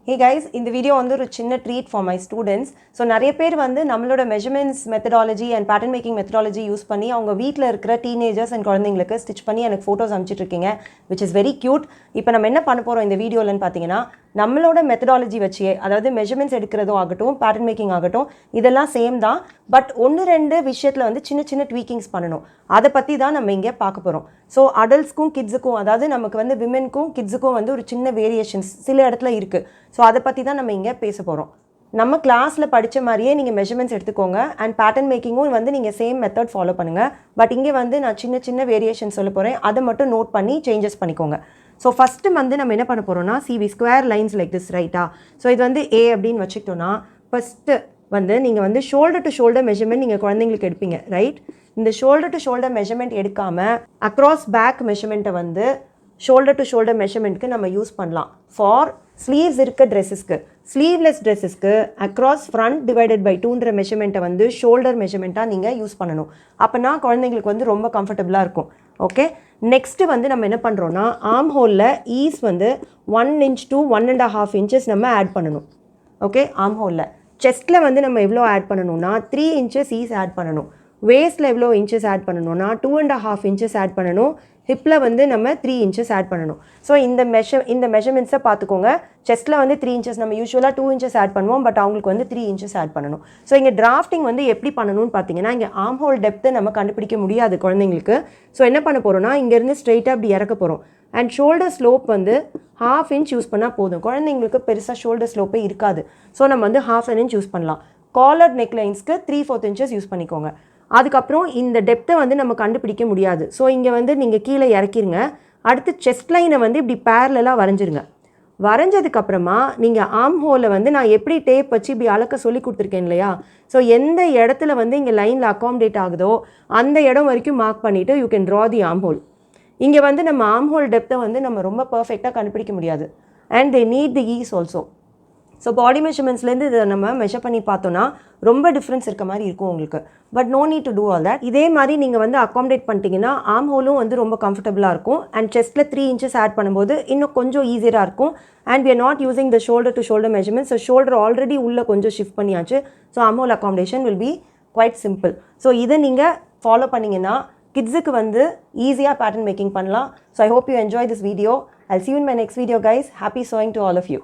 Hey guys, இந்த video வந்து ஒரு சின்ன treat for my students. So நிறைய பேர் வந்து நம்மளோட measurements methodology and pattern making methodology use பண்ணி அவங்க வீட்டில் இருக்கிற டீனேஜர்ஸ் அண்ட் குழந்தைங்களுக்கு ஸ்டிச் பண்ணி எனக்கு ஃபோட்டோஸ் அனுப்பிச்சிட்டு இருக்கீங்க, விச் இஸ் வெரி க்யூட். இப்போ நம்ம என்ன பண்ண போகிறோம் இந்த வீடியோலன்னு பார்த்தீங்கன்னா, நம்மளோட மெத்தடாலஜி வச்சே, அதாவது மெஷர்மெண்ட்ஸ் எடுக்கிறதும் ஆகட்டும், பேட்டர்ன் மேக்கிங் ஆகட்டும், இதெல்லாம் சேம் தான். பட் ஒன்று ரெண்டு விஷயத்தில் வந்து சின்ன சின்ன ட்வீக்கிங்ஸ் பண்ணணும். அதை பற்றி தான் நம்ம இங்கே பார்க்க போகிறோம். ஸோ அடல்ட்ஸ்க்கும் கிட்ஸுக்கும், அதாவது நமக்கு வந்து விமென்க்கும் கிட்ஸுக்கும் வந்து ஒரு சின்ன வேரியேஷன்ஸ் சில இடத்துல இருக்குது. ஸோ அதை பற்றி தான் நம்ம இங்கே பேச போகிறோம். நம்ம கிளாஸில் படித்த மாதிரியே நீங்கள் மெஷர்மெண்ட்ஸ் எடுத்துக்கோங்க அண்ட் பேட்டர்ன் மேக்கிங்கும் வந்து நீங்கள் சேம் மெத்தட் ஃபாலோ பண்ணுங்கள். பட் இங்கே வந்து நான் சின்ன சின்ன வேரியேஷன் சொல்ல போகிறேன், அதை மட்டும் நோட் பண்ணி சேஞ்சஸ் பண்ணிக்கோங்க. ஸோ ஃபஸ்ட்டு வந்து நம்ம என்ன பண்ண போகிறோம்னா, we square lines like this, ரைட்டா? ஸோ இது வந்து ஏ அப்படின்னு வச்சுக்கிட்டோன்னா, ஃபஸ்ட்டு வந்து நீங்கள் வந்து ஷோல்டர் டு ஷோல்டர் மெஷர்மெண்ட் நீங்கள் குழந்தைங்களுக்கு எடுப்பீங்க, ரைட்? இந்த ஷோல்டர் டு ஷோல்டர் மெஷர்மெண்ட் எடுக்காமல் அக்ராஸ் பேக் மெஷர்மெண்ட்டை வந்து ஷோல்டர் டு ஷோல்டர் மெஷர்மெண்ட்க்கு நம்ம யூஸ் பண்ணலாம். ஃபார் ஸ்லீவ்ஸ் இருக்க ட்ரெஸ்ஸஸ்க்கு, ஸ்லீவ்லெஸ் ட்ரெஸ்ஸஸ்க்கு அக்ராஸ் ஃப்ரண்ட் டிவைடட் பை 2ன்ற மெஷர்மெண்ட்டை வந்து ஷோல்டர் மெஷர்மெண்ட்டாக நீங்கள் யூஸ் பண்ணணும். அப்போனா குழந்தைங்களுக்கு வந்து ரொம்ப கம்ஃபர்டபுளாக இருக்கும். ஓகே, நெக்ஸ்ட்டு வந்து நம்ம என்ன பண்ணுறோன்னா, ஆர்ம் ஹோலில் ஈஸ் வந்து 1 inch to 1.5 inches நம்ம ஆட் பண்ணணும். ஓகே, ஆர்ம் ஹோலில். செஸ்ட்டில் வந்து நம்ம எவ்வளோ ஆட் பண்ணணும்னா 3 inches ஈஸ் ஆட் பண்ணணும். வேஸ்ட்டில் எவ்வளோ இன்ச்சஸ் ஆட் பண்ணணும்னா 2.5 inches ஆட் பண்ணணும். ஹிப்பில் வந்து நம்ம 3 inches ஆட் பண்ணணும். ஸோ இந்த மெஷர்மெண்ட்ஸை பார்த்துக்கோங்க. செஸ்ட்டில் வந்து 3 inches, நம்ம யூஸ்வலாக 2 inches ஆட் பண்ணுவோம், பட் அவங்களுக்கு வந்து 3 inches ஆட் பண்ணணும். ஸோ இங்கே டிராஃப்டிங் வந்து எப்படி பண்ணணும்னு பார்த்தீங்கன்னா, இங்கே ஆர்ம் ஹோல் டெப்த்தை நம்ம கண்டுபிடிக்க முடியாது குழந்தைங்களுக்கு. ஸோ என்ன பண்ண போகிறோம்னா, இங்கேருந்து ஸ்ட்ரெயிட்டாக இப்படி இறக்க போகிறோம். அண்ட் ஷோல்டர் ஸ்லோப் வந்து 1/2 inch யூஸ் பண்ணால் போதும். குழந்தைங்களுக்கு பெருசாக ஷோல்டர் ஸ்லோப்பே இருக்காது. ஸோ நம்ம வந்து 1/2 inch யூஸ் பண்ணலாம். காலர் நெக் லைன்ஸ்க்கு 3/4 inches யூஸ் பண்ணிக்கோங்க. அதுக்கப்புறம் இந்த டெப்த்தை வந்து நம்ம கண்டுபிடிக்க முடியாது. ஸோ இங்கே வந்து நீங்கள் கீழே இறக்கிருங்க. அடுத்து செஸ்ட் லைனை வந்து இப்படி பேரலாக வரைஞ்சிருங்க. வரைஞ்சதுக்கப்புறமா நீங்கள் ஆர்ம் ஹோலில் வந்து நான் எப்படி டேப் வச்சு இப்படி அளக்க சொல்லி கொடுத்துருக்கேன் இல்லையா? ஸோ எந்த இடத்துல வந்து இங்கே லைனில் அக்காமடேட் ஆகுதோ அந்த இடம் வரைக்கும் மார்க் பண்ணிவிட்டு you can draw the arm whole. இங்கே வந்து நம்ம ஆர்ம் ஹோல் டெப்த்தை வந்து நம்ம ரொம்ப பர்ஃபெக்டாக கண்டுபிடிக்க முடியாது. And they need the ease also. So body மெஷர்மெண்ட்ஸ்லேருந்து இதை நம்ம மெஷர் பண்ணி பார்த்தோன்னா ரொம்ப டிஃப்ரென்ஸ் இருக்க மாதிரி இருக்கும் உங்களுக்கு. But no need to do all that. இதே மாதிரி நீங்கள் வந்து அக்காமடேட் பண்ணிட்டீங்கன்னா ஆர்ம் ஹோலும் வந்து ரொம்ப கம்ஃபர்டபுளாக இருக்கும். அண்ட் செஸ்ட்டில் 3 inches ஆட் பண்ணும்போது இன்னும் கொஞ்சம் ஈஸியாக இருக்கும். And we are not using the shoulder to shoulder measurement. So shoulder already உள்ளே கொஞ்சம் ஷிஃப்ட் பண்ணியாச்சு. So arm hole accommodation will be quite simple. So இதை நீங்கள் ஃபாலோ பண்ணிங்கன்னா கிட்ஸுக்கு வந்து ஈஸியாக பேட்டர்ன் மேக்கிங் பண்ணலாம். So I hope you enjoy this video. I'll see you in my next video, guys. Happy sewing to all of you.